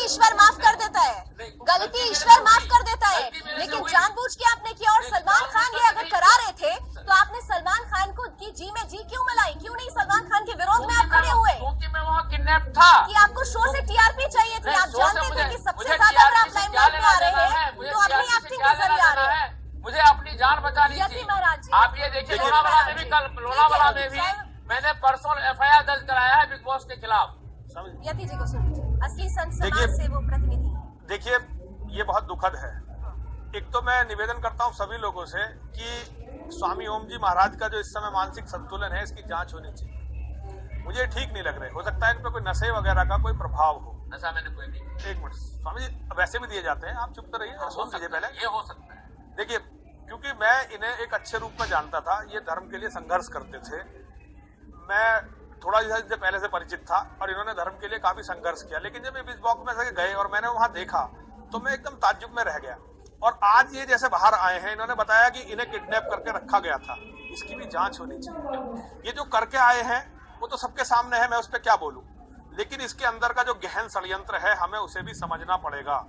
ईश्वर माफ कर देता है, गलती ईश्वर माफ कर देता है, लेकिन जानबूझ के आपने किया। और सलमान खान ये अगर करा रहे थे तो आपने सलमान खान को की जी में जी क्यों मिलाई? क्यों नहीं सलमान खान के विरोध में आप खड़े हुए? क्योंकि मैं वहाँ किडनैप था कि आपको शो से टीआरपी चाहिए थी। आप जानते थे कि सबसे ज्यादा अगर आप लाइमलाइट में आ रहे हैं तो अपनी एक्टिंग के जरिए आ रहे हैं। मुझे अपनी जान बचानी थी। महाराज आप ये देखिए, लोनावाला में भी कल लोनावाला में भी मैंने परसों एफआईआर दर्ज कराया है बिग बॉस के खिलाफ। यति जी को सुन लीजिए, असली संत समाज से वो प्रतिनिधि। देखिए, ये बहुत दुखद है। एक तो मैं निवेदन करता हूँ सभी लोगों से कि स्वामी ओम जी महाराज का जो इस समय मानसिक संतुलन है, इसकी जांच होनी चाहिए। मुझे ठीक नहीं लग रहा है, हो सकता है इन पे कोई नशे वगैरह का कोई प्रभाव हो। नशा मैंने कोई नहीं। एक मिनट, स्वामी जी वैसे भी दिए जाते हैं, आप चुप तो रहिए, सुन लीजिए पहले। ये हो सकता है। देखिए, क्योंकि मैं इन्हें एक अच्छे रूप में जानता था, ये धर्म के लिए संघर्ष करते थे। मैं थोड़ा इनसे पहले से परिचित था और इन्होंने धर्म के लिए काफी संघर्ष किया, लेकिन जब ये बिग बॉक्स में से गए और मैंने वहां देखा तो मैं एकदम ताज्जुब में रह गया। और आज ये जैसे बाहर आए हैं, इन्होंने बताया कि इन्हें किडनैप करके रखा गया था, इसकी भी जांच होनी चाहिए। ये जो करके आए हैं वो तो सबके सामने है, मैं उस पर क्या बोलूं, लेकिन इसके अंदर का जो गहन षड्यंत्र है हमें उसे भी समझना पड़ेगा।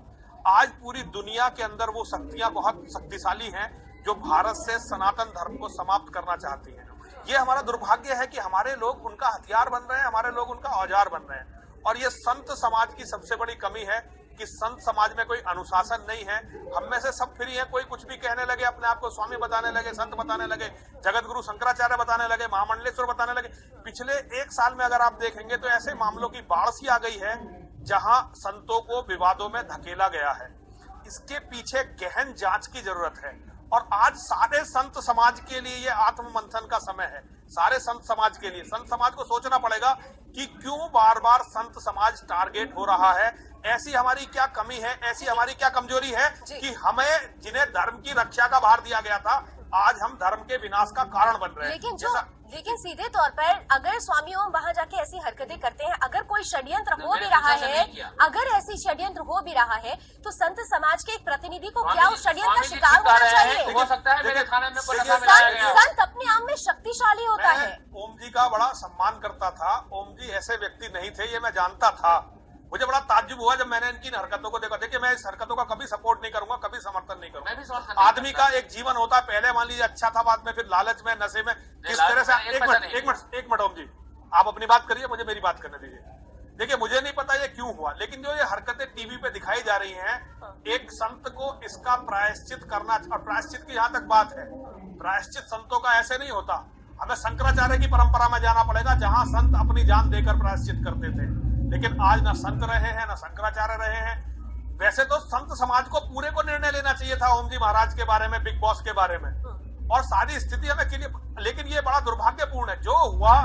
आज पूरी दुनिया के अंदर वो शक्तियां बहुत शक्तिशाली हैं जो भारत से सनातन धर्म को समाप्त करना चाहती हैं। ये हमारा दुर्भाग्य है कि हमारे लोग उनका हथियार बन रहे हैं, हमारे लोग उनका औजार बन रहे हैं। और ये संत समाज की सबसे बड़ी कमी है कि संत समाज में कोई अनुशासन नहीं है। हम में से सब फ्री हैं, कोई कुछ भी कहने लगे, अपने आप को स्वामी बताने लगे, संत बताने लगे, जगत गुरु शंकराचार्य बताने लगे, महामंडलेश्वर बताने लगे। पिछले एक साल में अगर आप देखेंगे तो ऐसे मामलों की बाढ़ सी आ गई है जहां संतों को विवादों में धकेला गया है। इसके पीछे गहन जांच की जरूरत है। और आज सारे संत समाज के लिए ये आत्म मंथन का समय है। सारे संत समाज के लिए, संत समाज को सोचना पड़ेगा कि क्यों बार बार संत समाज टारगेट हो रहा है। ऐसी हमारी क्या कमी है, ऐसी हमारी क्या कमजोरी है कि हमें, जिन्हें धर्म की रक्षा का भार दिया गया था, आज हम धर्म के विनाश का कारण बन रहे हैं। लेकिन सीधे तौर पर अगर स्वामी ओम वहाँ जाके ऐसी हरकतें करते हैं, अगर कोई षड्यंत्र हो भी रहा है, अगर ऐसी षड्यंत्र हो भी रहा है, तो संत समाज के एक प्रतिनिधि को क्या उस षड्यंत्र का शिकार होना चाहिए? हो सकता है मेरे थाने में संत अपने आप में शक्तिशाली होता है। ओम जी का बड़ा सम्मान करता था। ओम जी ऐसे व्यक्ति नहीं थे, ये मैं जानता था। मुझे बड़ा ताज्जुब हुआ जब मैंने इनकी हरकतों को देखा। देखिए, मैं इस हरकतों का कभी सपोर्ट नहीं करूंगा, कभी समर्थन नहीं करूंगा। आदमी का एक जीवन होता है, पहले मान लीजिए अच्छा था, बाद में फिर लालच में, नशे में, किस तरह से। एक मिनट ओम जी, आप अपनी बात करिए, मुझे मेरी बात करने दीजिए। देखिए, मुझे नहीं पता ये क्यों हुआ, लेकिन जो ये हरकतें टीवी पे दिखाई जा रही हैं, एक संत को इसका प्रायश्चित करना। और प्रायश्चित की जहां तक बात है, प्रायश्चित संतों का ऐसे नहीं होता। हमें शंकराचार्य की परंपरा में जाना पड़ेगा, जहां संत अपनी जान देकर प्रायश्चित करते थे। लेकिन आज ना संत रहे हैं, ना शंकराचार्य रहे हैं। वैसे तो संत समाज को पूरे को निर्णय लेना चाहिए था ओम जी महाराज के बारे में, बिग बॉस के बारे में, और सारी स्थिति हमें क्लियर। लेकिन ये बड़ा दुर्भाग्यपूर्ण है जो हुआ।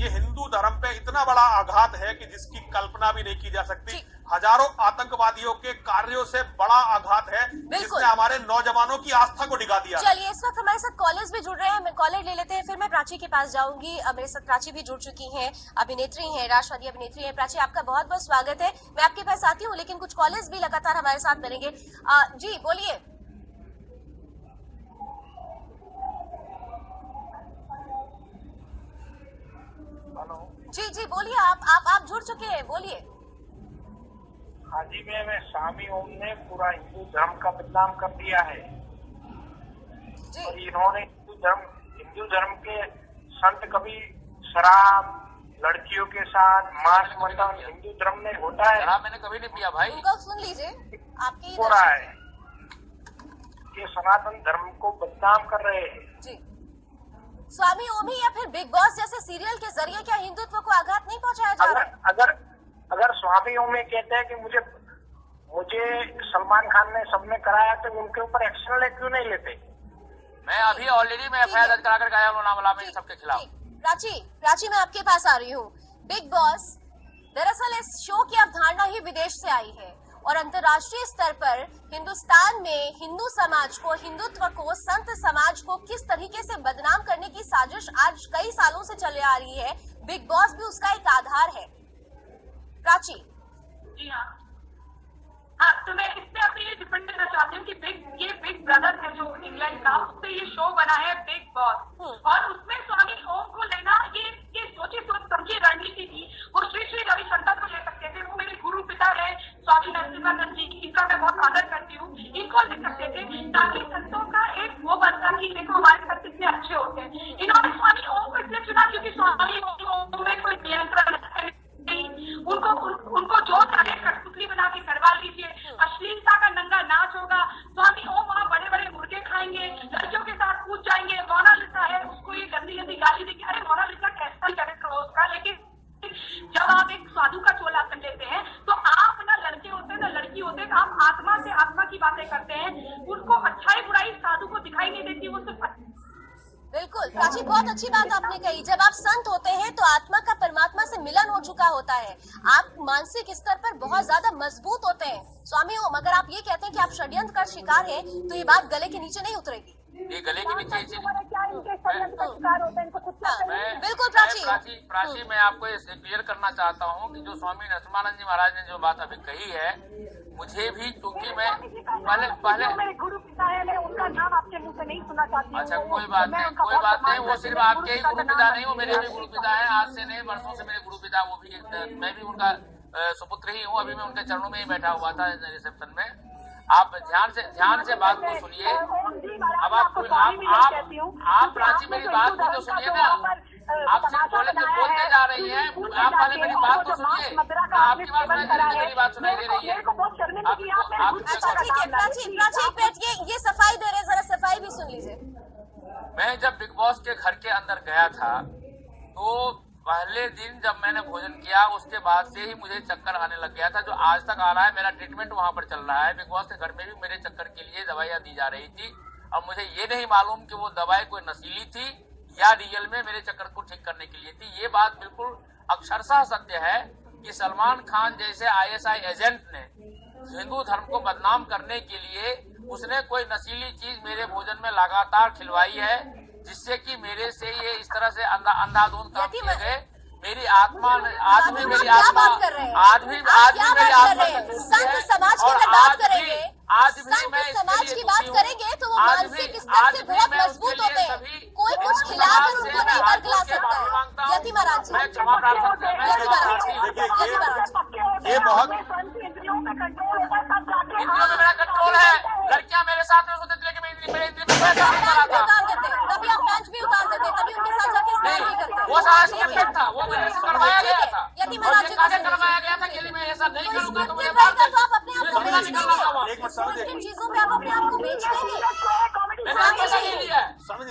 ये हिंदू धर्म पे इतना बड़ा आघात है कि जिसकी कल्पना भी नहीं की जा सकती। हजारों आतंकवादियों के कार्यों से बड़ा आघात है जिसने हमारे नौजवानों की आस्था को डिगा दिया। चलिए, इस वक्त हमारे साथ कॉलर्स भी जुड़ रहे हैं, मैं कॉलर ले लेते हैं, फिर मैं प्राची के पास जाऊंगी। मेरे साथ प्राची भी जुड़ चुकी हैं, अभिनेत्री हैं, राष्ट्रवादी अभिनेत्री हैं। प्राची, आपका बहुत बहुत स्वागत है। मैं आपके पास आती हूँ, लेकिन कुछ कॉलर्स भी लगातार हमारे साथ मिलेंगे। जी बोलिए। जी बोलिए, आप जुड़ चुके हैं, बोलिए। हाँ जी, मैं स्वामी ओम ने पूरा हिंदू धर्म का बदनाम कर दिया है जी। और इन्होंने हिंदू धर्म के संत कभी शराब, लड़कियों के साथ मांस मटन हिंदू धर्म में होता है? शराब मैंने कभी नहीं पिया भाई। उनको सुन लीजिए, आपकी हो रहा है कि सनातन धर्म को बदनाम कर रहे हैं जी। स्वामी ओम ही या फिर बिग बॉस जैसे सीरियल के जरिए क्या हिंदुत्व को आघात नहीं पहुंचाया जा रहा? अगर स्वामी ओम ये कहते हैं कि मुझे सलमान खान ने सबने कराया, तो उनके ऊपर एक्शन ले क्यों नहीं लेते? मैं अभी ऑलरेडी मैं एफआईआर दर्ज करा कर आया हूं लोनावाला में सबके खिलाफ। प्राची मैं आपके पास आ रही हूँ। बिग बॉस, दरअसल इस शो की अवधारणा ही विदेश से आई है और अंतर्राष्ट्रीय स्तर पर हिंदुस्तान में हिंदू समाज को, हिंदुत्व को, संत समाज को किस तरीके से बदनाम करने की साजिश आज कई सालों से चले आ रही है। बिग बॉस भी उसका एक आधार है। प्राची जी हाँ, तो मैं इस पे अपनी ये डिपेंड करना चाहती हूँ कि बिग ब्रदर है जो इंग्लैंड का, उससे ये शो बना है बिग बॉस, और उसमें स्वामी ओम को लेना ये सोच समझी रणनीति थी। वो श्री रविशंकर को ले सकते थे, वो मेरे गुरु पिता है स्वामी कृपानंद जी, इनका मैं बहुत आदर करती हूँ, इनको ले सकते थे ताकि संतों का एक वो बनता कि देखो हमारे संत कितने अच्छे होते हैं। इन्होंने स्वामी ओम को इसलिए चुना क्योंकि स्वामी ओम में कोई नियंत्रण नहीं, उनको जो चाहे कठपुतली बना के करवा लीजिए, अश्लीलता का नंगा नाच होगा, स्वामी ओम वहाँ बड़े बड़े मुर्गे खाएंगे, लड़कियों के साथ कूद जाएंगे। मोनालिसा है, उसको ये गंदी गंदी गाली देगी, अरे मोनालिसा कैसा कैरेक्टर हो उसका, लेकिन जब आप एक साधु का चोला कर लेते हैं तो आप ना लड़के होते ना लड़की होते, आप आत्मा से आत्मा की बातें करते हैं, उनको अच्छाई बुराई साधु को दिखाई नहीं देती, वो सिर्फ। बिल्कुल प्राची, बहुत अच्छी बात आपने कही। जब आप संत होते हैं तो आत्मा का परमात्मा से मिलन हो चुका होता है, आप मानसिक स्तर पर बहुत ज्यादा मजबूत होते हैं। स्वामी ओम, अगर आप ये कहते हैं कि आप षड्यंत्र का शिकार हैं, तो ये बात गले के नीचे नहीं उतरेगी। ये गले के नीचे बिल्कुल प्राची, मैं आपको ये क्लियर करना चाहता हूँ कि जो स्वामी नरसिम्हानंद जी महाराज ने जो बात अभी कही है, मुझे भी, क्योंकि मैं पहले मेरे गुरु पिता है, मैं उनका नाम आपके मुंह से नहीं सुनना चाहती। अच्छा, कोई बात नहीं, वो सिर्फ आपके ही गुरु पिता नहीं, वो मेरे भी गुरु पिता है, आज से नहीं वर्षों से मेरे गुरु पिता, वो भी मैं भी उनका सुपुत्र ही हूँ। अभी मैं उनके चरणों में ही बैठा हुआ था रिसेप्शन में। आप ध्यान से बात को सुनिए। अब आप प्राची मेरी बात को तो सुनिए ना, आप सिर्फ बोलते जा रही हैं, आप पहले मेरी बात को सुनिए। आपकी बात मेरी बात सुनाई दे रही है। अच्छा ठीक है प्राची, ये सफाई दे रहे, जरा सफाई भी सुन लीजिए। मैं जब बिग बॉस के घर के अंदर गया था तो पहले दिन जब मैंने भोजन किया, उसके बाद से ही मुझे चक्कर आने लग गया था, जो आज तक आ रहा है। मेरा ट्रीटमेंट वहां पर चल रहा है। बिग बॉस के घर में भी मेरे चक्कर के लिए दवाइयां दी जा रही थी, और मुझे ये नहीं मालूम कि वो दवाई कोई नशीली थी या रियल में मेरे चक्कर को ठीक करने के लिए थी। ये बात बिल्कुल अक्षरशः सत्य है कि सलमान खान जैसे ISI एजेंट ने हिंदू धर्म को बदनाम करने के लिए उसने कोई नशीली चीज मेरे भोजन में लगातार खिलवाई है, जिससे कि मेरे से ये इस तरह से अंधाधुंध काम किए गए। मेरी आत्मा आज भी मेरी आत्मा आज भी मेरी आत्मा संत समाज की अगर बात करेंगे, आज भी मैं समाज की बात करेंगे तो वो मानसिक स्तर से बहुत मजबूत होते हैं। कोई कुछ खिलाकर उनको नहीं बरगला सकता है। यति महाराज जी, मैं क्षमा प्रार्थना ये बहुत इंद्रियों में मेरा कंट्रोल है। लड़कियां मेरे साथ में होते थे, मेरे तभी आप बेंच भी उतार देते, तभी उनके साथ जाके स्नान भी करते। वो सारा स्क्रिप्टेड था, वो मेरे से करवाया गया था। यति महाराज जी करवाया गया था कि मैं ऐसा नहीं करूंगा तो मुझे तो आप अपने आप को बेच देंगे, किन चीजों पे आप अपने आप को बेच देंगे। मैंने पैसा नहीं लिया है,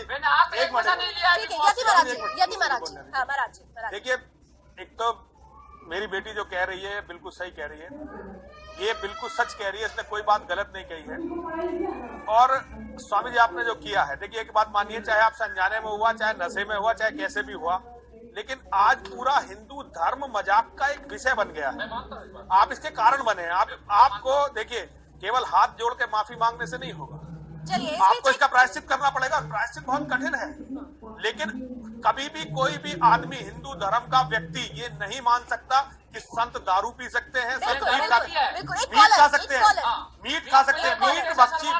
मैंने आज तक पैसा नहीं लिया है। ठीक है यति महाराज जी, हाँ महाराज जी। देखिए, एक तो मेरी बेटी जो कह रही है बिल्कुल सही कह रही है, ये बिल्कुल सच कह रही है, इसने कोई बात गलत नहीं कही है। और स्वामी जी आपने जो किया है, देखिए एक बात मानिए, चाहे आपसे अनजाने में हुआ, चाहे नशे में हुआ, चाहे कैसे भी हुआ, लेकिन आज पूरा हिंदू धर्म मजाक का एक विषय बन गया है। आप इसके कारण बने हैं। आपको देखिए, केवल हाथ जोड़ के माफी मांगने से नहीं होगा, चलिए आपको इसका प्रायश्चित करना पड़ेगा। प्रायश्चित बहुत कठिन है, लेकिन कभी भी कोई भी आदमी, हिंदू धर्म का व्यक्ति ये नहीं मान सकता कि संत दारू पी सकते हैं, संत मीट खा सकते हैं, मीट खा सकते हैं, मीट भक्षी,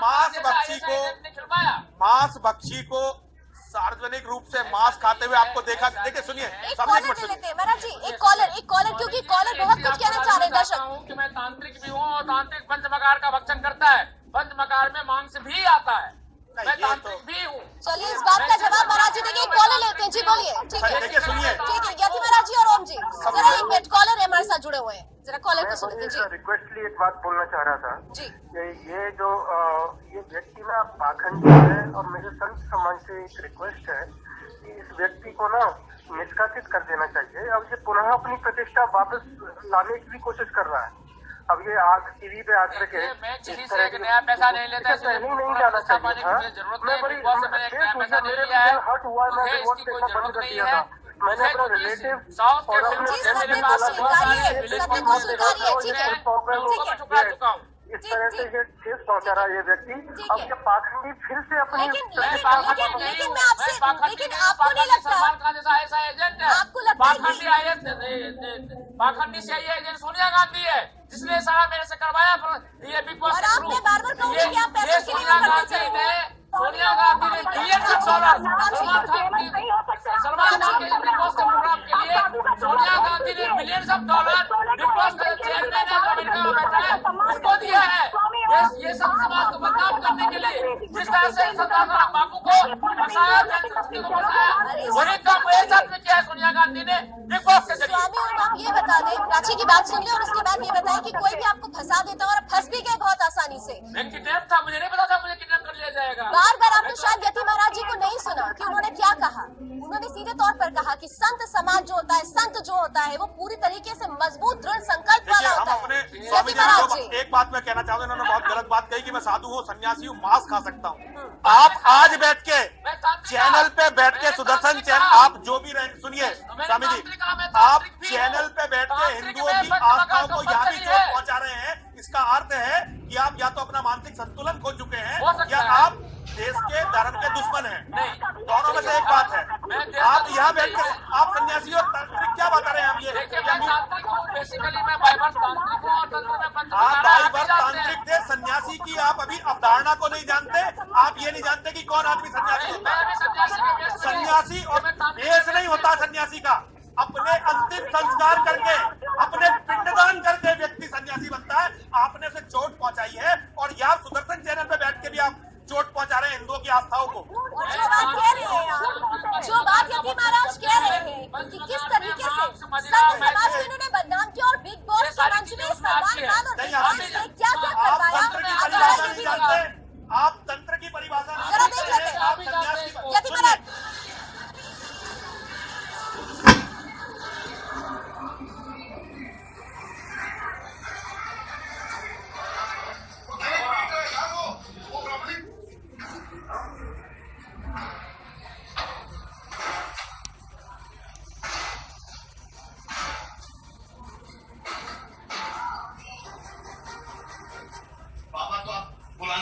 मांस भक्षी को सार्वजनिक रूप से मांस खाते हुए आपको देखा। देखिए सुनिए, महाराज जी, एक कॉलर क्योंकि कॉलर बहुत कुछ कहना चाह रहे हैं दर्शक। कि मैं तांत्रिक भी हूँ, और तांत्रिक पंचमकार का भक्षण करता है, पंचमकार में मांस भी आता है, मैं तांत्रिक भी हूँ। चलिए इस बात का जवाब महाराज जी देंगे, कॉलर लेते हैं जी, बोलिए। ठीक है, देखिए सुनिए, ठीक है यति महाराज जी और ओम जी, जरा एक मिनट, कॉलर है हमारे साथ जुड़े हुए हैं, जरा कॉलर को सुनते जी। रिक्वेस्टली एक बात बोलना चाह रहा था जी। ये जो ये व्यक्ति ना पाखंडी है, और मेरे संत समाज से एक रिक्वेस्ट है कि इस व्यक्ति को ना निष्कासित कर देना चाहिए। अब ये पुनः अपनी प्रतिष्ठा वापस लाने की भी कोशिश कर रहा है। अब ये आज टीवी पे आकर के मैं किसी से एक नया पैसा नहीं लेता, नहीं जाना चाहिए। जरूरत नहीं, बिग बॉस से मैंने एक नया पैसा नहीं लिया है, हट हुआ, मुझे इसकी कोई जरूरत नहीं है। मैंने अपना रिलेटिव साउथ के और फिल्म अपने से मेरे सत्य पास को स्वीकारिए, सत्य को स्वीकारिए, ठीक है, मैं उनको ठुकरा चुका हूँ। इस तरह से ये ठेस पहुंचा रहा है ये व्यक्ति। अब ये पाखंडी फिर से अपनी लेकिन मैं आपसे, लेकिन आपको नहीं लगता, सलमान खान जैसा ऐसा एजेंट है, आपको लगता है पाखंडी से ये एजेंट सोनिया गांधी है, जिसने सारा मेरे से करवाया ये बिग बॉस। और आपने बार-बार कहूंगा कि आप पैसे के लिए सोनिया गांधी ने $billions सलमान खान के बिग बॉस के प्रोग्राम के लिए सोनिया गांधी ने $billions बिग बॉस का चेयरमैन है, अमेरिका में बैठा है, उसको ये सब समाज को बदनाम करने के लिए जिस तरह से सरदार बापू को फंसाया, को फंसाया, वही काम मेरे साथ में किया है सोनिया गांधी ने बिग बॉस के जरिए। स्वामी और आप ये बता दें, प्राची की बात सुन ले और उसके बाद ये बताएं कि कोई भी आपको फंसा देता और फंस भी गए बहुत आसानी से। मैं किडनैप था, मुझे नहीं पता था मुझे किडनैप कर लिया जाएगा। बार बार आपने शायद यति महाराज जी को नहीं सुना कि उन्होंने क्या कहा। उन्होंने सीधे तौर पर कहा कि संत समाज जो होता है, संत जो होता है, वो पूरी तरीके से मजबूत दृढ़ संकल्प वाला होता हम अपने है। स्वामी महाराज जी को एक बात मैं कहना चाहूंगा, इन्होंने बहुत गलत बात कही कि मैं साधु हूँ, सन्यासी हूँ, मांस खा सकता हूँ। आप आज बैठ के चैनल पे बैठ के सुदर्शन चैनल, आप जो भी सुनिए स्वामी जी, आप चैनल पे बैठ के हिंदुओं की आस्थाओं को यहाँ भी चोट पहुंचा रहे हैं। इसका अर्थ है कि आप या तो अपना मानसिक संतुलन खो चुके हैं या आप देश के धर्म के दुश्मन हैं। दोनों में से एक बात है। आप यहाँ बैठ के आप सन्यासी और तांत्रिक क्या बता रहे हैं? आप ये आप बाइबर तांत्रिक थे, सन्यासी की आप अभी अवधारणा को नहीं जानते। आप ये नहीं जानते कि कौन आदमी सन्यासी होता है। सन्यासी और देश नहीं होता सन्यासी का। अपने अंतिम संस्कार करके, अपने पिंडदान करके व्यक्ति सन्यासी बनता है। आपने उसे चोट पहुंचाई है और यहाँ सुदर्शन चैनल पे बैठ के भी आप चोट पहुंचा रहे हैं हिंदुओं की आस्थाओं को। जो बात कह रहे हैं आप, जो बात यति महाराज कह रहे हैं कि किस तरीके से संत समाज को इन्होंने बदनाम किया और बिग बॉस के मंच में सलमान खान और बिग बॉस ने क्या क्या करवाया, आप तंत्र की परिभाषा जरा देख लेते हैं यति महाराज।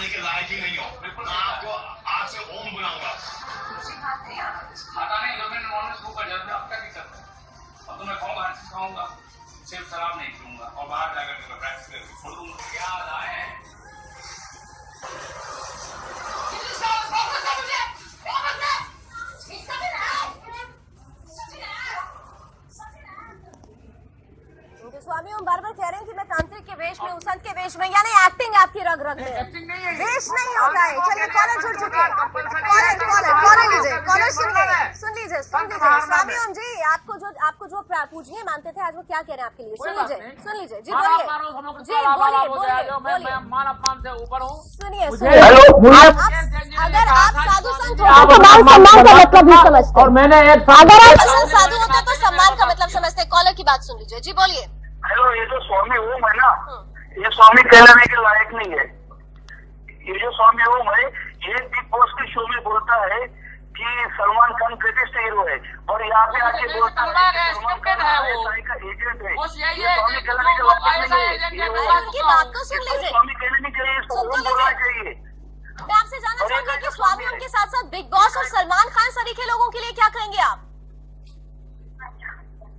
के लायक ही नहीं हो। मैं आपको आज से ओम बुलाऊंगा। खाता नहीं, मैं नॉनवेज को कर जाता हूं। अब क्या दिक्कत है? अब तो मैं खाऊंगा, हर चीज खाऊंगा, सिर्फ शराब नहीं पीऊंगा और बाहर जाकर मैं प्रैक्टिस करके छोड़ दूंगा। क्या आए स्वामी हम बार बार कह रहे हैं कि मैं तांत्रिक के वेश में हूँ, संत के वेश में, यानी एक्टिंग आपकी रग रग में। वेश नहीं होता है। चलिए कॉलर जुड़ चुके हैं। कॉलर लीजिए, सुन लीजिए। स्वामी हम जी आपको जो पूजनीय मानते थे, आज वो क्या कह रहे हैं आपके लिए? सुन लीजिए जी, बोलिए सुनिए। अगर आप साधु संत होते तो सम्मान का मतलब भी समझते, और मैंने अगर आप असल साधु होते तो सम्मान का मतलब समझते। कॉलर की बात सुन लीजिए जी, बोलिए। हेलो, ये जो स्वामी ओम है ना, ये स्वामी कहलाने के लायक नहीं है। ये जो स्वामी ओम है, ये बिग बॉस के शो में बोलता है कि सलमान खान ग्रेटेस्ट हीरो है, और यहाँ पे आके बोलता है सलमान खान का एजेंट है। ये स्वामी कहलाने के लायक नहीं है। उनकी बात को सुन लीजिए। स्वामी कहना नहीं चाहिए, इसको ओम बोलना चाहिए। मैं आपसे जानना चाहूंगी कि स्वामी उनके साथ साथ बिग बॉस और सलमान खान सरीखे लोगों के लिए क्या कहेंगे आप?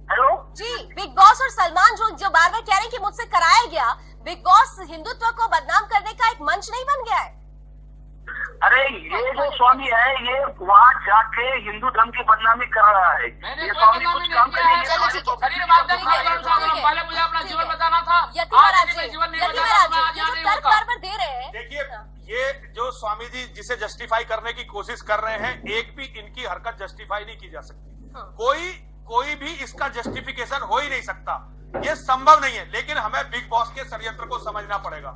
हेलो जी, बिग बॉस और सलमान जो बार बार कह रहे हैं कि मुझसे कराया गया, बिग बॉस हिंदुत्व को बदनाम करने का एक मंच नहीं बन गया है। अरे ये जो स्वामी है, ये वहाँ जाके हिंदू धर्म की बदनामी कर रहा है। ये स्वामी कुछ काम करेंगे। पहले मुझे अपना जीवन बताना था। यति महाराज जो तर्क बार बार दे रहे हैं, देखिए ये जो स्वामी जी जिसे जस्टिफाई करने की कोशिश कर रहे हैं, एक भी इनकी हरकत जस्टिफाई नहीं की जा सकती। कोई भी इसका जस्टिफिकेशन हो ही नहीं सकता, ये संभव नहीं है। लेकिन हमें बिग बॉस के षड्यंत्र को समझना पड़ेगा।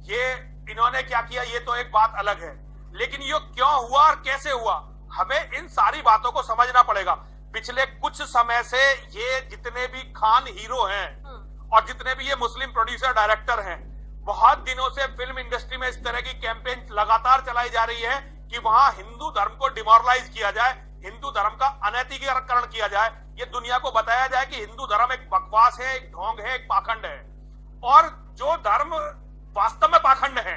ये इन्होंने क्या किया ये तो एक बात अलग है, लेकिन ये क्यों हुआ और कैसे हुआ, हमें इन सारी बातों को समझना पड़ेगा। पिछले कुछ समय से ये जितने भी खान हीरो हैं और जितने भी ये मुस्लिम प्रोड्यूसर डायरेक्टर हैं, बहुत दिनों से फिल्म इंडस्ट्री में इस तरह की कैंपेन लगातार चलाई जा रही है कि वहां हिंदू धर्म को डिमोरलाइज किया जाए, हिंदू धर्म का अनैतिकीकरण किया जाए, ये दुनिया को बताया जाए कि हिंदू धर्म एक बकवास है, एक ढोंग है, एक पाखंड है। और जो धर्म वास्तव में पाखंड है,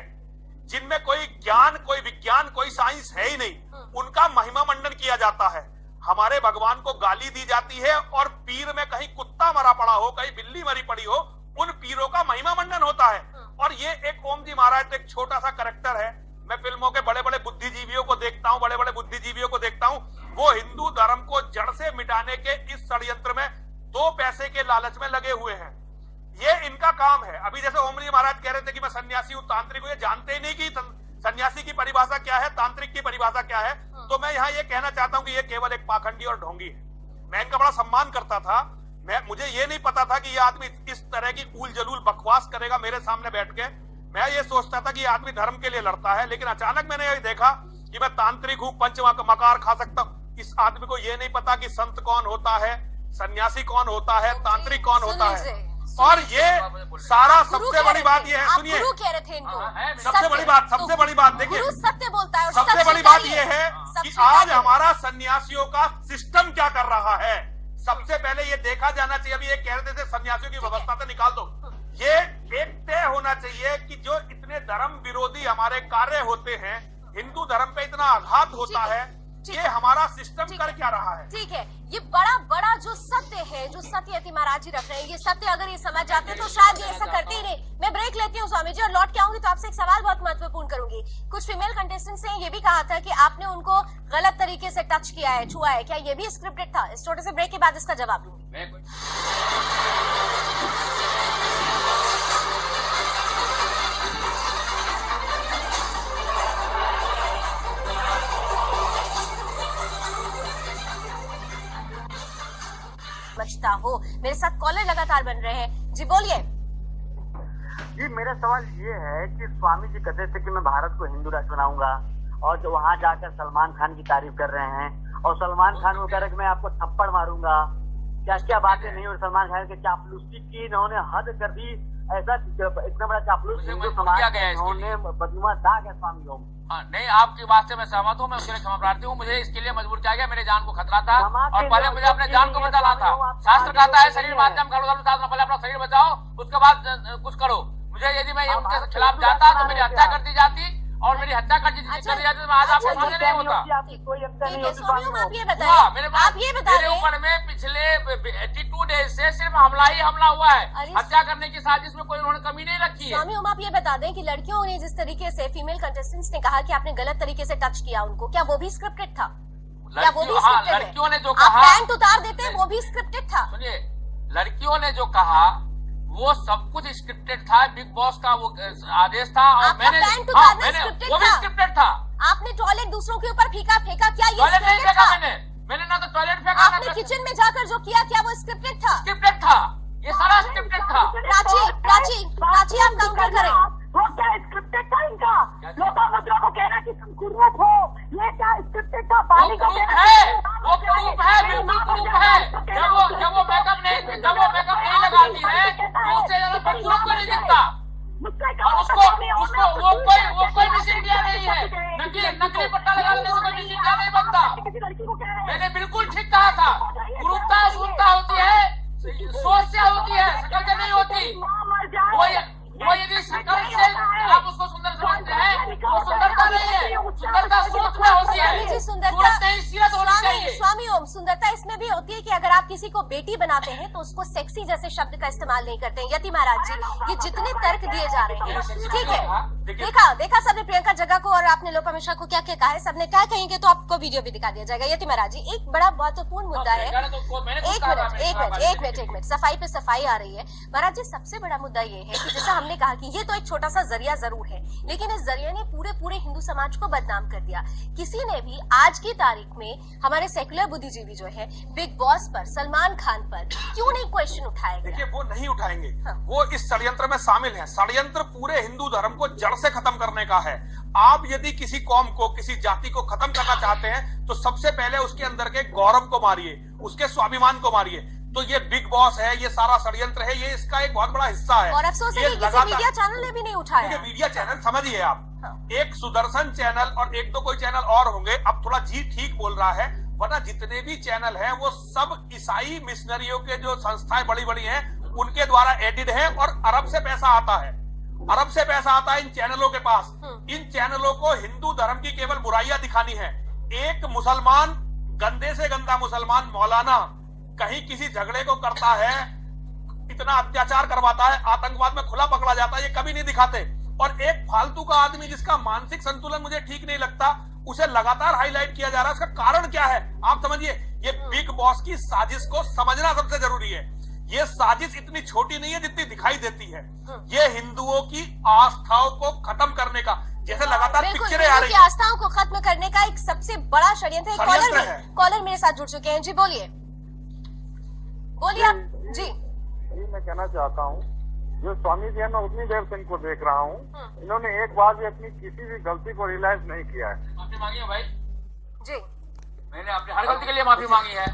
जिनमें कोई ज्ञान, कोई विज्ञान, कोई साइंस है ही नहीं, उनका महिमा मंडन किया जाता है। हमारे भगवान को गाली दी जाती है और पीर में कहीं कुत्ता मरा पड़ा हो, कहीं बिल्ली मरी पड़ी हो, उन पीरों का महिमा मंडन होता है। और ये एक ओम जी महाराज तो एक छोटा सा कैरेक्टर है। मैं फिल्मों के बड़े बड़े बुद्धिजीवियों को देखता हूं, वो हिंदू धर्म को जड़ से मिटाने के इस षड्यंत्र में 2 पैसे के लालच में लगे हुए हैं। ये इनका काम है। अभी जैसे ओमरी महाराज कह रहे थे कि मैं सन्यासी हूं, तांत्रिक हूं, ये जानते ही नहीं कि सन्यासी की परिभाषा क्या है, तांत्रिक की परिभाषा क्या है। तो मैं यहाँ ये कहना चाहता हूं कि ये केवल एक पाखंडी और ढोंगी है। मैं इनका बड़ा सम्मान करता था, मुझे ये नहीं पता था कि ये आदमी इस तरह की उल जलूल बकवास करेगा मेरे सामने बैठ के। मैं ये सोचता था कि ये आदमी धर्म के लिए लड़ता है, लेकिन अचानक मैंने ये देखा कि मैं तांत्रिक हूं, पंचमकार खा सकता हूं। इस आदमी को ये नहीं पता कि संत कौन होता है, सन्यासी कौन होता है, तांत्रिक कौन होता है। और ये सारा सबसे बड़ी बात ये है, सुनिए, गुरु कह रहे थे इनको, सबसे बड़ी बात देखिए, गुरु सत्य बोलता है। और सबसे बड़ी बात ये है कि आज हमारा सन्यासियों का सिस्टम क्या कर रहा है। सबसे पहले ये देखा जाना चाहिए। अभी ये कह रहे थे सन्यासियों की व्यवस्था से निकाल दो। ये एक तय होना चाहिए कि जो इतने धर्म विरोधी हमारे कार्य होते हैं, हिंदू धर्म पे इतना आघात होता है, ये हमारा सिस्टम कर क्या रहा है। ठीक है, ये बड़ा जो सत्य है, जो सत्य यति महाराज जी रख रहे हैं, ये सत्य अगर ये समझ जाते तो शायद ये ऐसा करते ही नहीं। मैं ब्रेक लेती हूँ स्वामी जी, और लौट के आऊंगी तो आपसे एक सवाल बहुत महत्वपूर्ण करूंगी। कुछ फीमेल कंटेस्टेंट्स ने ये भी कहा था कि आपने उनको गलत तरीके से टच किया है, छुआ है, क्या ये भी स्क्रिप्टेड था? इस छोटे से ब्रेक के बाद इसका जवाब दूंगी। समझता हो, मेरे साथ कॉलर लगातार बन रहे हैं। जी बोलिए। जी मेरा सवाल ये है कि स्वामी जी कहते थे कि मैं भारत को हिंदू राष्ट्र बनाऊंगा, और जो वहाँ जाकर सलमान खान की तारीफ कर रहे हैं, और सलमान खान को कह रहे कि मैं आपको थप्पड़ मारूंगा। क्या क्या बातें नहीं हो, सलमान खान के चापलूसी की इन्होंने हद कर दी। ऐसा इतना बड़ा चापलूस हिंदू समाज इन्होंने बदनुमा दाग है स्वामी ओम। नहीं, आपकी बात से मैं सहमत हूँ, मैं उसके लिए क्षमा प्रार्थी हूँ। मुझे इसके लिए मजबूर किया गया, मेरे जान को खतरा था और पहले मुझे अपने जान को बचाना था। शास्त्र कहता है शरीर माध्यम पहले अपना शरीर बचाओ, उसके बाद कुछ करो। मुझे यदि मैं उनके खिलाफ जाता तो मेरी हत्या कर दी जाती, और मेरी हत्या कर दी जाती तो मैं आज आपके सामने नहीं होता। आप ये बताइए, आप ये मेरे ऊपर में पिछले 82 डेज से सिर्फ हमला ही हमला हुआ है। हत्या करने की साजिश में कोई उन्होंने कमी नहीं रखी है। स्वामी ओम, आप ये बता दें कि लड़कियों ने जिस तरीके से, फीमेल कंटेस्टेंट्स ने कहा कि आपने गलत तरीके से टच किया उनको, क्या वो भी स्क्रिप्टेड था? क्या वो भी स्क्रिप्टेड है? लड़कियों ने जो आप कहा, पैंट उतार देते हैं, वो भी स्क्रिप्टेड था? सुनिए, लड़कियों ने जो कहा वो सब कुछ स्क्रिप्टेड था। बिग बॉस का वो आदेश था, और मैंने वो भी स्क्रिप्टेड था। आपने टॉयलेट दूसरों के ऊपर फेंका, क्या ये टॉयलेट नहीं स्क्रिप्टेड फेंका? था? मैंने ना तो टॉयलेट फेंका, आपने किचन में जाकर जो किया, क्या वो स्क्रिप्टेड था? स्क्रिप्टेड था, ये सारा स्क्रिप्टेड था। प्राची आप काउंटर करें। वो क्या स्क्रिप्टेड था इनका? लोकामुद्रा को कहना कि तुम कुरूप हो, ये क्या स्क्रिप्टेड था? वो प्रूफ है, बिल्कुल प्रूफ है। जब वो मेकअप नहीं लगाती है तो उससे ज्यादा बदसूरत को नहीं दिखता, और उसको वो कोई मिस इंडिया नहीं है। नकली पट्टा लगाने से कोई मिस इंडिया नहीं बनता। मैंने बिल्कुल ठीक कहा था। कुरूपता अशुद्धता होती है, सोच से होती है, शकल से नहीं होती। वो यदि शकल से आप उसको सुंदर समझते हैं, वो सुंदरता नहीं है। सुंदरता सोच में होती है, सूरत नहीं सीरत होनी चाहिए। स्वामी ओम, सुंदरता इसमें भी होती है कि अगर आप किसी को बेटी बनाते हैं तो उसको सेक्सी जैसे शब्द का इस्तेमाल नहीं करते हैं। यति महाराज जी, ये जितने तर्क दिए जा रहे हैं, ठीक है, देखा सबने प्रियंका जग्गा को और आपने लोपा मिश्रा को क्या क्या कहा है, सबने क्या कहेंगे तो आपको वीडियो भी दिखा दिया जाएगा। यति महाराज जी, एक बड़ा महत्वपूर्ण मुद्दा है। एक मिनट, सफाई पे सफाई आ रही है महाराज जी। सबसे बड़ा मुद्दा ये है कि जैसा हमने कहा कि ये तो एक छोटा सा जरिया जरूर है, लेकिन इस जरिए ने पूरे हिंदू समाज को बदनाम कर दिया। किसी ने भी आज की तारीख में हमारे सेकुलर बुद्धिजीवी जो है बिग बॉस पर, सलमान खान पर क्यों नहीं क्वेश्चन उठाएंगे? देखिए, वो नहीं उठाएंगे। वो इस षड्यंत्र में शामिल हैं। षड्यंत्र पूरे हिंदू धर्म को जड़ से खत्म करने का है। आप यदि किसी कौम को, किसी जाति को खत्म करना चाहते हैं तो सबसे पहले उसके अंदर के गौरव को मारिए, उसके स्वाभिमान को मारिए। तो ये बिग बॉस है, ये सारा षड्यंत्र है, ये इसका एक बहुत बड़ा हिस्सा है। और अफसोस है कि किसी मीडिया चैनल ने भी नहीं उठाया। मीडिया चैनल समझिए आप, एक सुदर्शन चैनल और एक दो कोई चैनल और होंगे। अब थोड़ा जी ठीक बोल रहा है, वरना जितने भी चैनल हैं वो सब ईसाई मिशनरियों के जो संस्थाएं बड़ी बड़ी हैं उनके द्वारा एडिड है, और अरब से पैसा आता है। अरब से पैसा आता है इन चैनलों के पास। इन चैनलों को हिंदू धर्म की केवल बुराइयां दिखानी है। एक मुसलमान, गंदे से गंदा मुसलमान मौलाना कहीं किसी झगड़े को करता है, इतना अत्याचार करवाता है, आतंकवाद में खुला पकड़ा जाता है, ये कभी नहीं दिखाते। और एक फालतू का आदमी जिसका मानसिक संतुलन मुझे ठीक नहीं लगता, उसे लगातार हाईलाइट किया जा रहा है। उसका कारण क्या है आप समझिए। ये बिग बॉस की साजिश को समझना सबसे जरूरी है। ये साजिश इतनी छोटी नहीं है जितनी दिखाई देती है। ये हिंदुओं की आस्थाओं को खत्म करने का, जैसे लगातार पिक्चरें आ रही हैं, आस्थाओं को खत्म करने का एक सबसे बड़ा षड्यंत्र है। कॉलर मेरे साथ जुड़ चुके हैं जी, बोलिए आप जी। मैं कहना चाहता हूँ, जो स्वामी जी है मैं उतनी देर से इनको देख रहा हूँ, इन्होंने एक बार भी अपनी किसी भी गलती को रियलाइज नहीं किया है। माफी मांगी है भाई जी, मैंने अपनी हर गलती के लिए माफी मांगी है।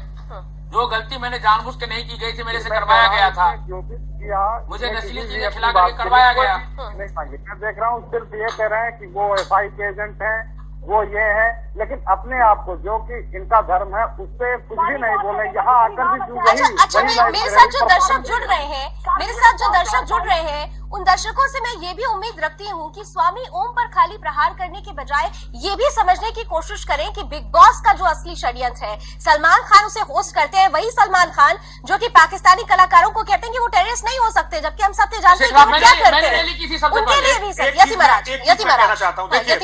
जो गलती मैंने जानबूझ के नहीं की गई थी, मेरे से करवाया गया था, जो भी किया मुझे नशीली चीजें खिला करके करवाया गया। नहीं मांगी, मैं देख रहा हूँ सिर्फ ये कह रहे हैं कि वो एफआई के एजेंट हैं, वो ये है, लेकिन अपने आप को जो कि इनका धर्म है उससे कुछ भी नहीं बोले। यहाँ आकर भी अच्छा, मेरे साथ जो दर्शक जुड़ रहे हैं, उन दर्शकों से मैं ये भी उम्मीद रखती हूँ कि स्वामी ओम पर खाली प्रहार करने के बजाय ये भी समझने की कोशिश करें कि बिग बॉस का जो असली षड्यंत्र है, सलमान खान उसे होस्ट करते हैं, वही सलमान खान जो कि पाकिस्तानी कलाकारों को कहते हैं कि वो टेररिस्ट नहीं हो सकते, जबकि हम सब जानते हैं कि वो क्या करते हैं। उनके लिए भी सर यति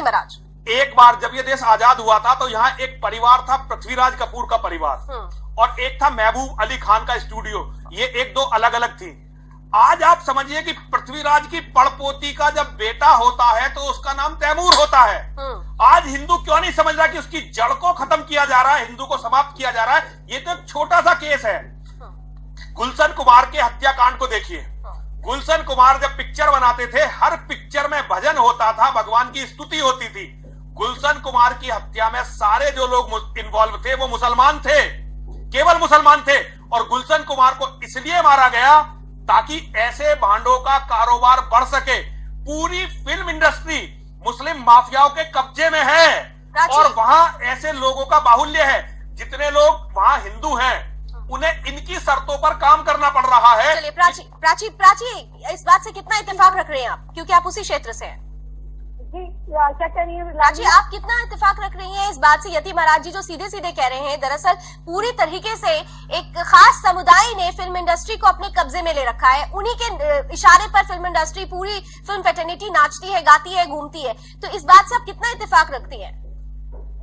महाराज, एक बार जब ये देश आजाद हुआ था तो यहाँ एक परिवार था, पृथ्वीराज कपूर का परिवार, और एक था महबूब अली खान का स्टूडियो। ये एक दो अलग अलग थी। आज आप समझिए कि पृथ्वीराज की पड़पोती का जब बेटा होता है तो उसका नाम तैमूर होता है। आज हिंदू क्यों नहीं समझ रहा कि उसकी जड़ को खत्म किया जा रहा है, हिंदू को समाप्त किया जा रहा है। ये तो एक छोटा सा केस है। गुलशन कुमार के हत्याकांड को देखिए। गुलशन कुमार जब पिक्चर बनाते थे, हर पिक्चर में भजन होता था, भगवान की स्तुति होती थी। गुलशन कुमार की हत्या में सारे जो लोग इन्वॉल्व थे वो मुसलमान थे, केवल मुसलमान थे, और गुलशन कुमार को इसलिए मारा गया ताकि ऐसे भांडों का कारोबार बढ़ सके। पूरी फिल्म इंडस्ट्री मुस्लिम माफियाओं के कब्जे में है और वहां ऐसे लोगों का बाहुल्य है। जितने लोग वहां हिंदू हैं उन्हें इनकी शर्तों पर काम करना पड़ रहा है। चलिए प्राची, इस बात से कितना इत्तेफाक रख रहे हैं आप, क्योंकि आप उसी क्षेत्र से हैं? क्या कह रही है प्राची, आप कितना इत्तेफाक रख रही हैं इस बात से यति महाराज जी जो सीधे सीधे कह रहे हैं दरअसल पूरी तरीके से एक खास समुदाय ने फिल्म इंडस्ट्री को अपने कब्जे में ले रखा है, उन्हीं के इशारे पर फिल्म इंडस्ट्री, पूरी फिल्म फ्रेटर्निटी नाचती है, गाती है, घूमती है। तो इस बात से आप कितना इत्तेफाक रखती हैं?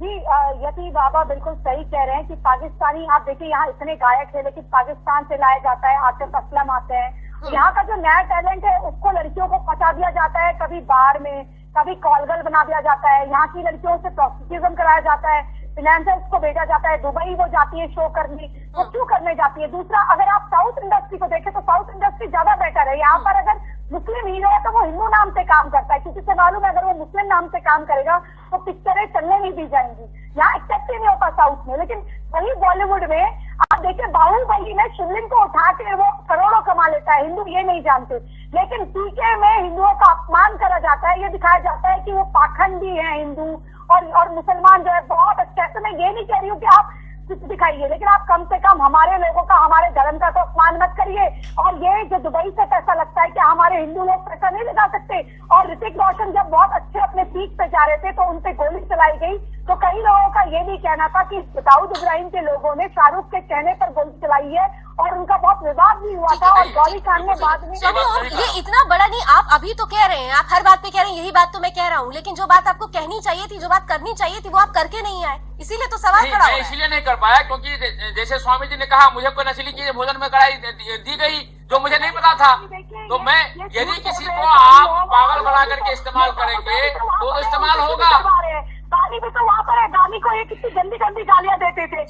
जी, यति बाबा बिल्कुल सही कह रहे हैं कि पाकिस्तानी, आप देखिए यहाँ इतने गायक है लेकिन पाकिस्तान से लाया जाता है, आतिफ असलम आते हैं, यहाँ का जो नया टैलेंट है उसको लड़कियों को फंसा दिया जाता है, कभी बार में, कभी कॉलगर्ल बना दिया जाता है, यहाँ की लड़कियों से प्रोस्टिट्यूशन कराया जाता है, फाइनेंसर्स को भेजा जाता है, दुबई वो जाती है शो करने, वो क्यों करने जाती है? दूसरा, अगर आप साउथ इंडस्ट्री को देखें तो साउथ इंडस्ट्री ज्यादा बेटर है। यहाँ पर अगर मुस्लिम हीरो है तो वो हिंदू नाम से काम करता है, क्योंकि उसे मालूम है अगर वो मुस्लिम नाम से काम करेगा तो पिक्चरें चलने नहीं दी जाएंगी। यहाँ एक्सेप्ट ही नहीं होता साउथ में। लेकिन वही बॉलीवुड में आप देखिए, बाहुबली में शिवलिंग को उठा के वो करोड़ों कमा लेता है, हिंदू ये नहीं जानते। लेकिन पीके में हिंदुओं का अपमान करा जाता है, ये दिखाया जाता है कि वो पाखंडी है हिंदू, और मुसलमान जो है बहुत अच्छा है। तो मैं ये नहीं कह रही हूँ कि आप दिखाइए, लेकिन आप कम से कम हमारे लोगों का, हमारे धर्म का तो अपमान मत करिए। और ये जो दुबई से पैसा लगता है कि हमारे हिंदू लोग पैसा नहीं लगा सकते, और ऋतिक रोशन जब बहुत अच्छे अपने पीक पे जा रहे थे तो उनपे गोली चलाई गई, तो कई लोगों का ये भी कहना था कि दाऊद इब्राहिम के लोगों ने शाहरुख के कहने पर गोली चलाई है, और उनका बहुत विवाद भी हुआ था, और गौरी खान ने बाद में। ये इतना बड़ा नहीं, आप अभी तो कह रहे हैं, आप हर बात पे कह रहे हैं, यही बात तो मैं कह रहा हूँ, लेकिन जो बात आपको कहनी चाहिए थी, जो बात करनी चाहिए थी, वो आप करके नहीं आए, इसीलिए तो सवाल खड़ा हुआ है। इसलिए नहीं कर पाया क्योंकि जैसे स्वामी जी ने कहा मुझे कोई नशीली चीजें भोजन में कराई दी गई जो मुझे नहीं पता था, तो मैं यदि किसी को आप पागल बना करके इस्तेमाल करेंगे तो इस्तेमाल होगा। गाली भी तो वहाँ पर है, गाली को ये कितनी गंदी गंदी गालियाँ देते थे।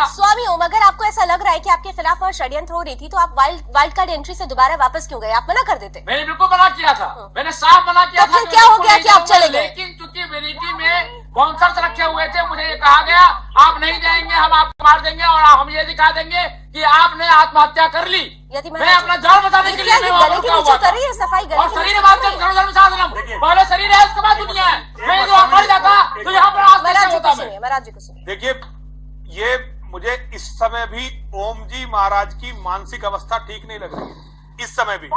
स्वामी ओम, अगर आपको ऐसा लग रहा है कि आपके खिलाफ और षड्यंत्र हो रही थी तो आप वाइल्ड कार्ड एंट्री से दोबारा वापस क्यों गए? आप मना कर देते। मैंने बिल्कुल मना किया था, मैंने साफ मना किया था। क्या हो गया कि आप चले गए? लेकिन चूंकि वेनिटी में कॉन्सर्ट रखे हुए थे, मुझे ये कहा गया आप नहीं जाएंगे, हम आपको मार देंगे और हम ये दिखा देंगे कि आपने आत्महत्या कर ली। मैं अपना जान बचाने के लिए सफाई और शरीर पहले शरीर है उसके बाद दुनिया है। मैं जो मर जाता तो यहाँ पर महाराज जी को सुनिए। देखिए, ये मुझे इस समय भी ओम जी महाराज की मानसिक अवस्था ठीक नहीं लग रही है। इस समय भी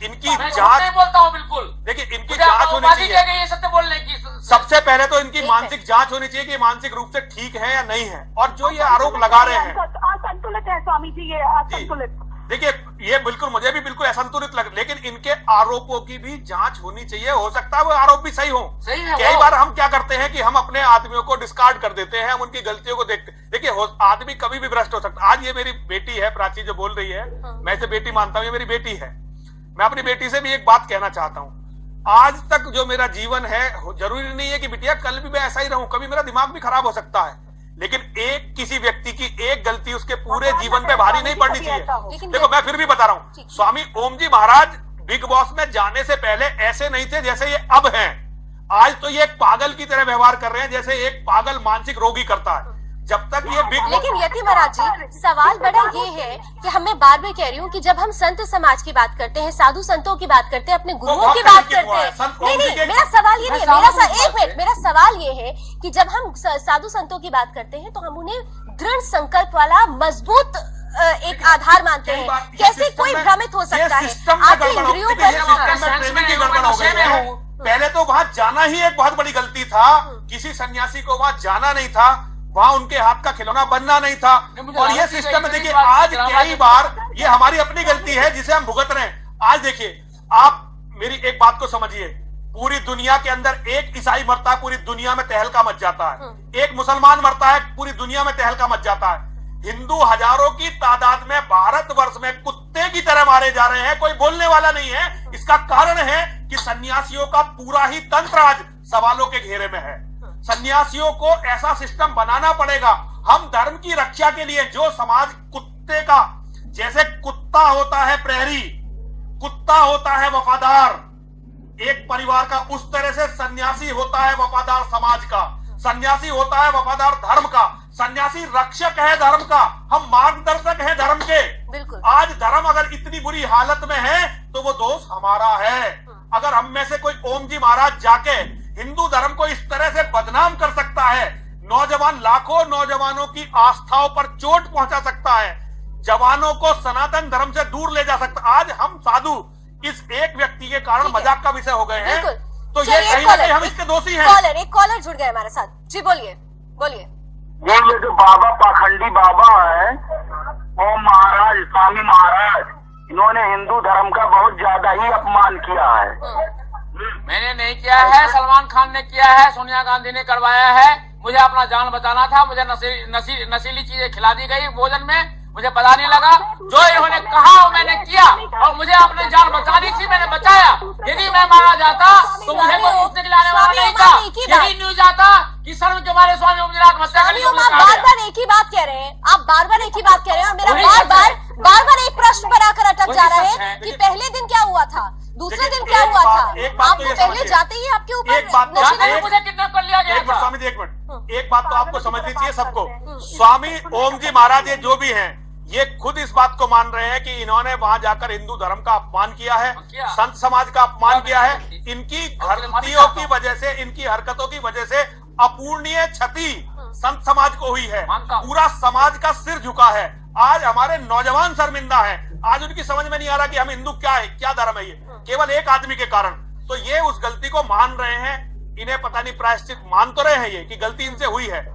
इनकी जांच बोलता हूँ बिल्कुल। देखिए, इनकी जांच होनी चाहिए, सत्य बोलने की। सबसे पहले तो इनकी मानसिक जांच होनी चाहिए कि मानसिक रूप से ठीक है या नहीं है। और जो ये आरोप लगा रहे हैं असंतुलित है स्वामी जी, ये असंतुलित। देखिए, ये बिल्कुल मुझे भी बिल्कुल असंतुलित लग, लेकिन इनके आरोपों की भी जांच होनी चाहिए। हो सकता है वो आरोप भी सही हो। सही है कई वो। बार हम क्या करते हैं कि हम अपने आदमियों को डिस्कार्ड कर देते हैं, हम उनकी गलतियों को देखते। देखिए आदमी कभी भी भ्रष्ट हो सकता है। आज ये मेरी बेटी है प्राची जो बोल रही है, मैं इसे बेटी मानता हूं, ये मेरी बेटी है। मैं अपनी बेटी से भी एक बात कहना चाहता हूं, आज तक जो मेरा जीवन है, जरूरी नहीं है कि बिटिया कल भी मैं ऐसा ही रहूं, कभी मेरा दिमाग भी खराब हो सकता है, लेकिन एक किसी व्यक्ति की एक गलती उसके पूरे जीवन पे भारी नहीं पड़नी चाहिए। देखो मैं फिर भी बता रहा हूं, स्वामी ओम जी महाराज बिग बॉस में जाने से पहले ऐसे नहीं थे जैसे ये अब हैं। आज तो ये एक पागल की तरह व्यवहार कर रहे हैं जैसे एक पागल मानसिक रोगी करता है। जब तक ये बिग लेकिन यति महाराज जी, सवाल बड़ा ये है कि मैं बार बार कह रही हूँ कि जब हम संत समाज की बात करते हैं, साधु संतों की बात करते हैं, अपने गुरुओं की बात करते हैं, नहीं मेरा सवाल ये नहीं है, एक मिनट, मेरा सवाल ये है कि जब हम साधु संतों की बात करते हैं तो हम उन्हें दृढ़ संकल्प वाला मजबूत एक आधार मानते हैं। कैसे कोई भ्रमित हो सकता है आपकी इंद्रियों पर? पहले तो वहां जाना ही एक बहुत बड़ी गलती था। किसी सन्यासी को वहां जाना नहीं था, वहां उनके हाथ का खिलौना बनना नहीं था। और ये सिस्टम में देखिए आज कई बार ये हमारी अपनी गलती है जिसे हम भुगत रहे हैं। आज देखिए आप मेरी एक बात को समझिए, पूरी दुनिया के अंदर एक ईसाई मरता है, पूरी दुनिया में तहलका मच जाता है। एक मुसलमान मरता है, पूरी दुनिया में तहलका मच जाता है। हिंदू हजारों की तादाद में भारतवर्ष में कुत्ते की तरह मारे जा रहे हैं, कोई बोलने वाला नहीं है। इसका कारण है कि सन्यासियों का पूरा ही तंत्र आज सवालों के घेरे में है। सन्यासियों को ऐसा सिस्टम बनाना पड़ेगा। हम धर्म की रक्षा के लिए जो समाज कुत्ते का, जैसे कुत्ता होता है प्रहरी, कुत्ता होता है वफादार एक परिवार का, उस तरह से सन्यासी होता है वफादार समाज का, सन्यासी होता है वफादार धर्म का, सन्यासी रक्षक है धर्म का, हम मार्गदर्शक हैं धर्म के। बिल्कुल। आज धर्म अगर इतनी बुरी हालत में है तो वो दोष हमारा है। अगर हम में से कोई ओम जी महाराज जाके हिंदू धर्म को इस तरह से बदनाम कर सकता है, नौजवान लाखों नौजवानों की आस्थाओं पर चोट पहुंचा सकता है, जवानों को सनातन धर्म से दूर ले जा सकता। आज हम साधु इस एक व्यक्ति के कारण मजाक का विषय हो गए हैं, तो ये कहीं ना कहीं हम इसके दोषी हैं। एक कॉलर जुड़ गए हमारे साथ जी, बोलिए बोलिए। ये जो बाबा पाखंडी बाबा है, ओम महाराज, स्वामी महाराज, इन्होंने हिंदू धर्म का बहुत ज्यादा ही अपमान किया है। मैंने नहीं किया है, सलमान खान ने किया है, सोनिया गांधी ने करवाया है। मुझे अपना जान बचाना था, मुझे नशीली चीजें खिला दी गई भोजन में, मुझे पता नहीं लगा। जो इन्होंने कहा वो मैंने किया और मुझे अपनी जान बचानी थी, मैंने बचाया। यदि मैं मारा जाता तो मुझे कोई पूछने के लिए आने वाला नहीं था। यही न्यूज आता कि शर्म के मारे स्वामी ओम जी महाराज हत्या कर ली। आप बार बार एक ही बात कह रहे हैं, आप बार बार एक ही बात कह रहे हैं और मेरा बार बार एक प्रश्न पर आकर अटक जा रहा है कि पहले दिन क्या हुआ था, दूसरे दिन क्या हुआ था। आपको पहले जाते ही आपके ऊपर मुझे किडनैप कर लिया गया था। स्वामी जी एक मिनट, एक बात तो आपको समझनी चाहिए सबको। स्वामी ओम जी महाराज ये जो भी हैं, ये खुद इस बात को मान रहे हैं कि इन्होंने वहां जाकर हिंदू धर्म का अपमान किया है, संत समाज का अपमान किया है। इनकी गलतियों की वजह से, इनकी हरकतों की वजह से अपूर्णीय क्षति संत समाज को हुई है, पूरा समाज का सिर झुका है। आज हमारे नौजवान शर्मिंदा हैं, आज उनकी समझ में नहीं आ रहा कि हम हिंदू क्या है, क्या धर्म है, ये केवल एक आदमी के कारण। तो ये उस गलती को मान रहे हैं, इन्हें पता नहीं प्रायश्चित मान तो रहे हैं ये कि गलती इनसे हुई है।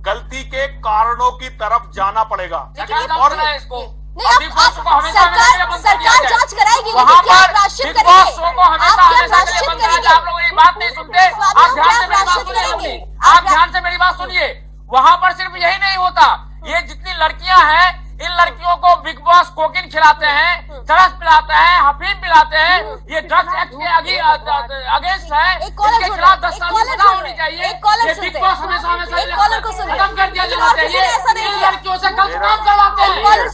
गलती के कारणों की तरफ जाना पड़ेगा। और इसको सरकार जांच कराएगी, वहाँ क्या पर प्रायश्चित बिग बॉस शो को करेंगे? हमेशा आप क्या हमेशा के लिए बंद करेंगे? आप लोग ये बात नहीं सुनते। आप ध्यान से मेरी बात सुनिए, आप ध्यान से मेरी बात सुनिए। वहाँ पर सिर्फ यही नहीं होता, ये जितनी लड़कियां हैं, इन लड़कियों को बिग बॉस कोकिन खिलाते हैं, चरस पिलाते हैं, हफीम पिलाते हैं। ये ड्रग्स एक्ट के अगेंस्ट है, इनके खिलाफ 10 साल की सजा होनी चाहिए। ये बिग बॉस हमेशा खत्म कर दिया जाना चाहिए। इन लड़कियों से गलत काम करवाते हैं।